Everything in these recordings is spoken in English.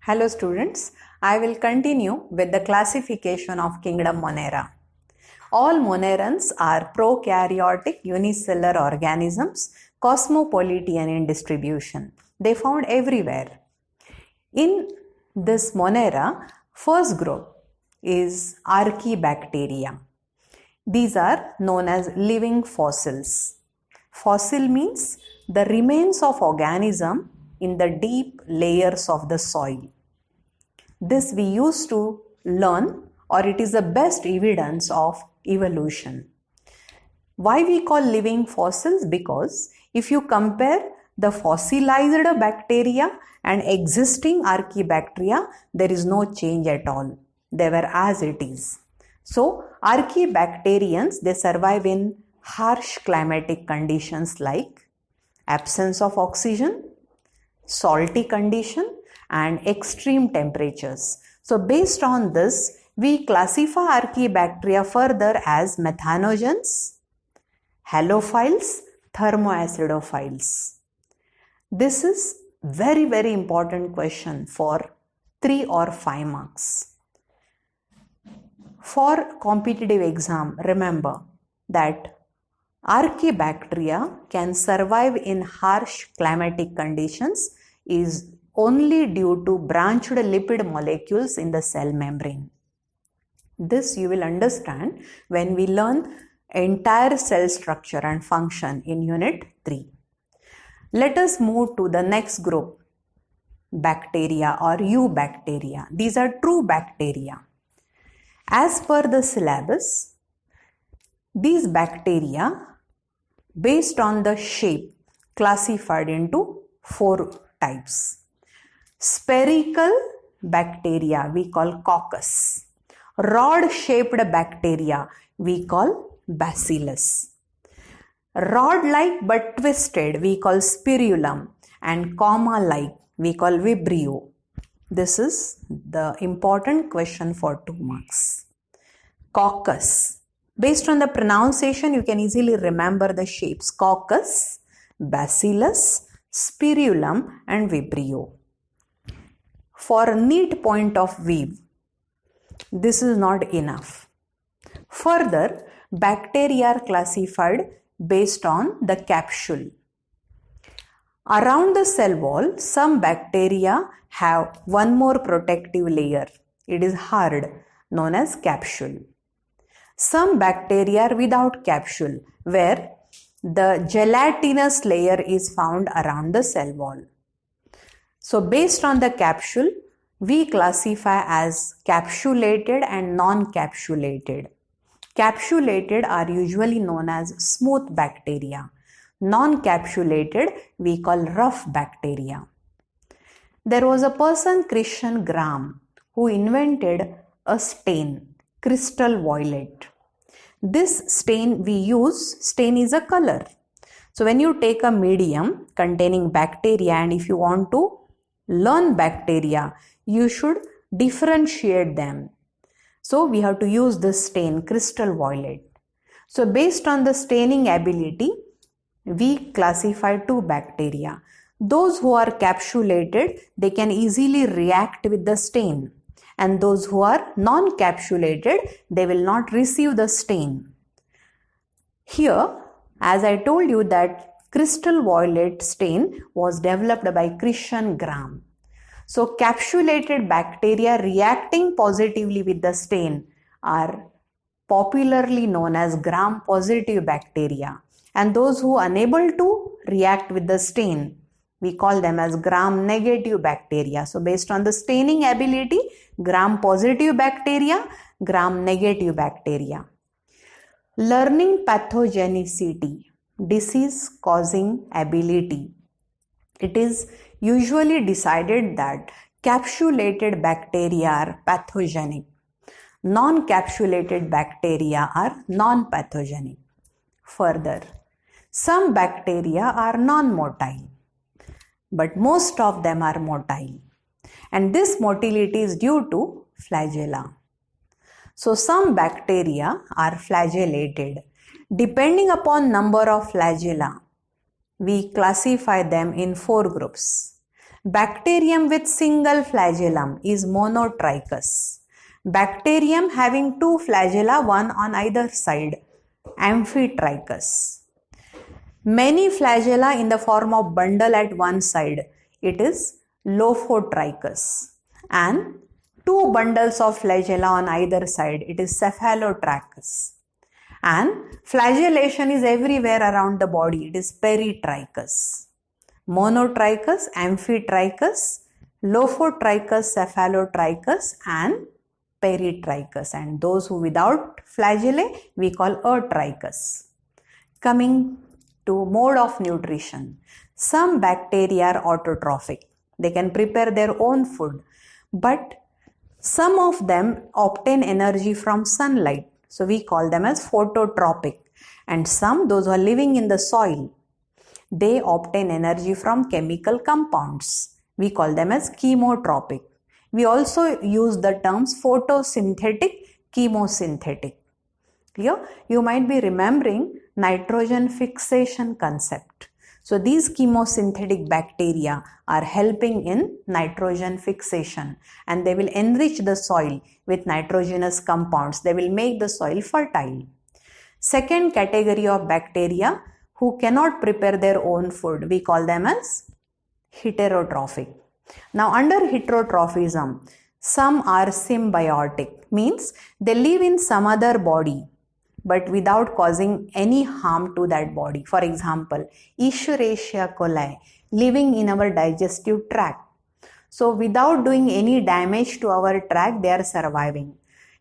Hello students, I will continue with the classification of kingdom Monera. All Monerans are prokaryotic unicellular organisms, cosmopolitan in distribution. They found everywhere. In this Monera, first group is Archaebacteria. These are known as living fossils. Fossil means the remains of organism in the deep layers of the soil. This we used to learn, or it is the best evidence of evolution. Why we call living fossils? Because if you compare the fossilized bacteria and existing Archaebacteria, there is no change at all. They were as it is. So, Archaebacterians, they survive in harsh climatic conditions like absence of oxygen, salty condition, and extreme temperatures. So based on this, we classify Archaebacteria further as methanogens, halophiles, thermoacidophiles. This is very important question for 3 or 5 marks. For competitive exam, remember that Archaebacteria can survive in harsh climatic conditions is only due to branched lipid molecules in the cell membrane. This you will understand when we learn entire cell structure and function in Unit 3. Let us move to the next group, bacteria or eubacteria. These are true bacteria. As per the syllabus, these bacteria, based on the shape, classified into 4 types. Spherical bacteria we call coccus. Rod-shaped bacteria we call bacillus. Rod-like but twisted we call spirulum, and comma-like we call vibrio. This is the important question for 2 marks. Coccus. Based on the pronunciation, you can easily remember the shapes: coccus, bacillus, spirulum, and vibrio. For a neat point of view, this is not enough. Further, bacteria are classified based on the capsule. Around the cell wall, some bacteria have one more protective layer. It is hard, known as capsule. Some bacteria are without capsule, where the gelatinous layer is found around the cell wall. So based on the capsule, we classify as capsulated and non-capsulated. Capsulated are usually known as smooth bacteria. Non-capsulated we call rough bacteria. There was a person, Christian Graham, who invented a stain, crystal violet. This stain we use, stain is a color. So when you take a medium containing bacteria, and if you want to learn bacteria, you should differentiate them. So we have to use this stain, crystal violet. So based on the staining ability, we classify 2 bacteria. Those who are capsulated, they can easily react with the stain. And those who are non-capsulated, they will not receive the stain. Here, as I told you that crystal violet stain was developed by Christian Graham. So capsulated bacteria reacting positively with the stain are popularly known as gram-positive bacteria. And those who are unable to react with the stain, we call them as gram-negative bacteria. So based on the staining ability, gram-positive bacteria, gram-negative bacteria. Learning pathogenicity, disease causing ability. It is usually decided that capsulated bacteria are pathogenic. Non-capsulated bacteria are non-pathogenic. Further, some bacteria are non-motile, but most of them are motile. And this motility is due to flagella. So some bacteria are flagellated. Depending upon number of flagella, we classify them in 4 groups. Bacterium with single flagellum is monotrichous. Bacterium having two flagella, one on either side, amphitrichous. Many flagella in the form of bundle at one side, it is lophotrichous. And two bundles of flagella on either side, it is cephalotrichous. And flagellation is everywhere around the body, it is peritrichous. Monotrichous, amphitrichous, lophotrichous, cephalotrichous, and peritrichous. And those who without flagellae, we call atrichous. Coming to mode of nutrition. Some bacteria are autotrophic. They can prepare their own food. But some of them obtain energy from sunlight. So we call them as phototropic. And some, those who are living in the soil, they obtain energy from chemical compounds. We call them as chemotropic. We also use the terms photosynthetic, chemosynthetic. Clear? You might be remembering nitrogen fixation concept. So these chemosynthetic bacteria are helping in nitrogen fixation, and they will enrich the soil with nitrogenous compounds. They will make the soil fertile. Second category of bacteria who cannot prepare their own food, we call them as heterotrophic. Now under heterotrophism, some are symbiotic, means they live in some other body but without causing any harm to that body. For example, Escherichia coli living in our digestive tract. So without doing any damage to our tract, they are surviving.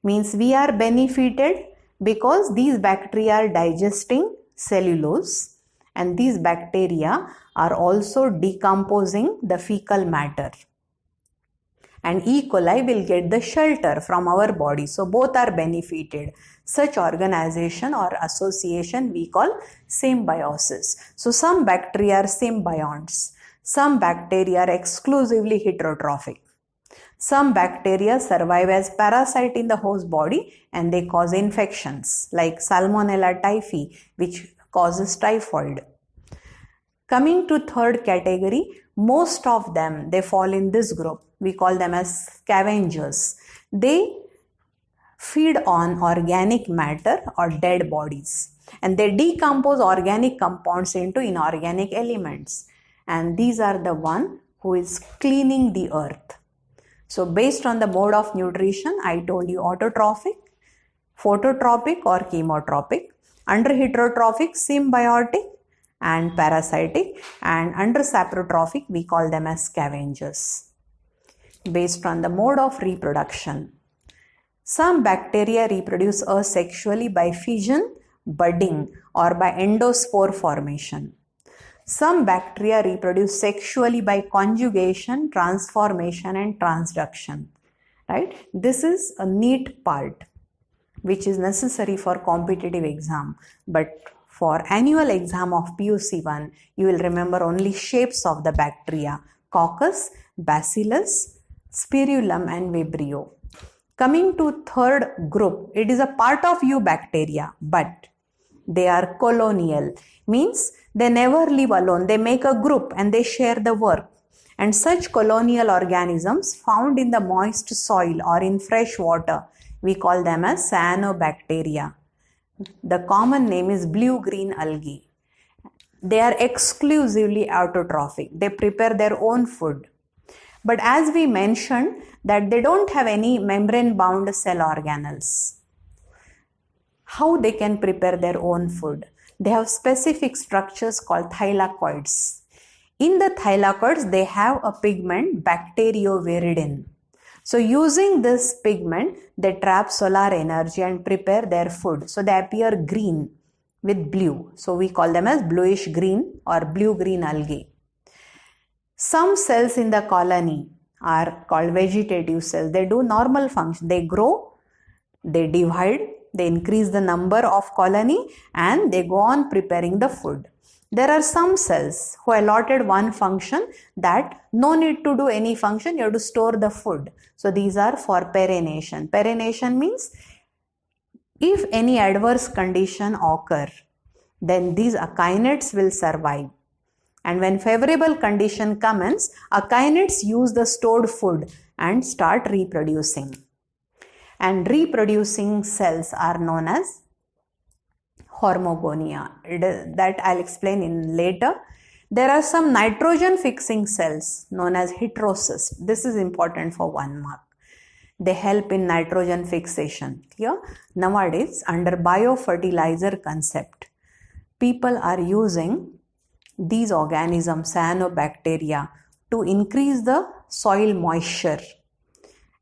Means we are benefited because these bacteria are digesting cellulose, and these bacteria are also decomposing the fecal matter. And E. coli will get the shelter from our body. So both are benefited. Such organization or association we call symbiosis. So some bacteria are symbionts. Some bacteria are exclusively heterotrophic. Some bacteria survive as parasite in the host body and they cause infections like Salmonella typhi, which causes typhoid. Coming to third category, most of them, they fall in this group. We call them as scavengers. They feed on organic matter or dead bodies, and they decompose organic compounds into inorganic elements. And these are the one who is cleaning the earth. So based on the mode of nutrition, I told you autotrophic, phototropic or chemotropic. Under heterotrophic, symbiotic and parasitic, and under saprotrophic, we call them as scavengers. Based on the mode of reproduction, some bacteria reproduce asexually by fission, budding, or by endospore formation. Some bacteria reproduce sexually by conjugation, transformation, and transduction. Right? This is a neat part which is necessary for competitive exam, but for annual exam of PUC1, you will remember only shapes of the bacteria: Coccus, Bacillus, Spirulum, and Vibrio. Coming to third group, it is a part of eubacteria, but they are colonial, means they never live alone. They make a group and they share the work. And such colonial organisms found in the moist soil or in fresh water, we call them as cyanobacteria. The common name is blue-green algae. They are exclusively autotrophic. They prepare their own food. But as we mentioned that they don't have any membrane-bound cell organelles. How they can prepare their own food? They have specific structures called thylakoids. In the thylakoids, they have a pigment bacterioviridin. So using this pigment, they trap solar energy and prepare their food. So they appear green with blue. So we call them as bluish green or blue-green algae. Some cells in the colony are called vegetative cells. They do normal function. They grow, they divide, they increase the number of colony, and they go on preparing the food. There are some cells who allotted one function that no need to do any function, you have to store the food. So these are for perennation. Perennation means if any adverse condition occur, then these akinids will survive. And when favorable condition commence, echinates use the stored food and start reproducing. And reproducing cells are known as hormogonia. That I'll explain in later. There are some nitrogen fixing cells known as heterocysts. This is important for 1 mark. They help in nitrogen fixation. Clear? Nowadays, under biofertilizer concept, people are using these organisms, cyanobacteria, to increase the soil moisture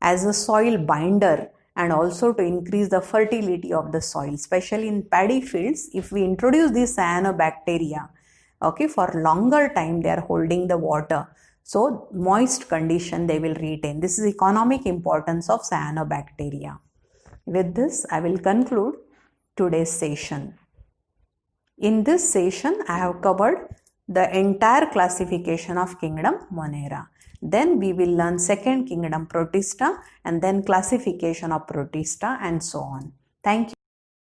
as a soil binder and also to increase the fertility of the soil. Especially in paddy fields, if we introduce these cyanobacteria, okay, for longer time they are holding the water. So moist condition they will retain. This is economic importance of cyanobacteria. With this, I will conclude today's session. In this session, I have covered the entire classification of kingdom Monera. Then we will learn second kingdom Protista and then classification of Protista and so on. Thank you.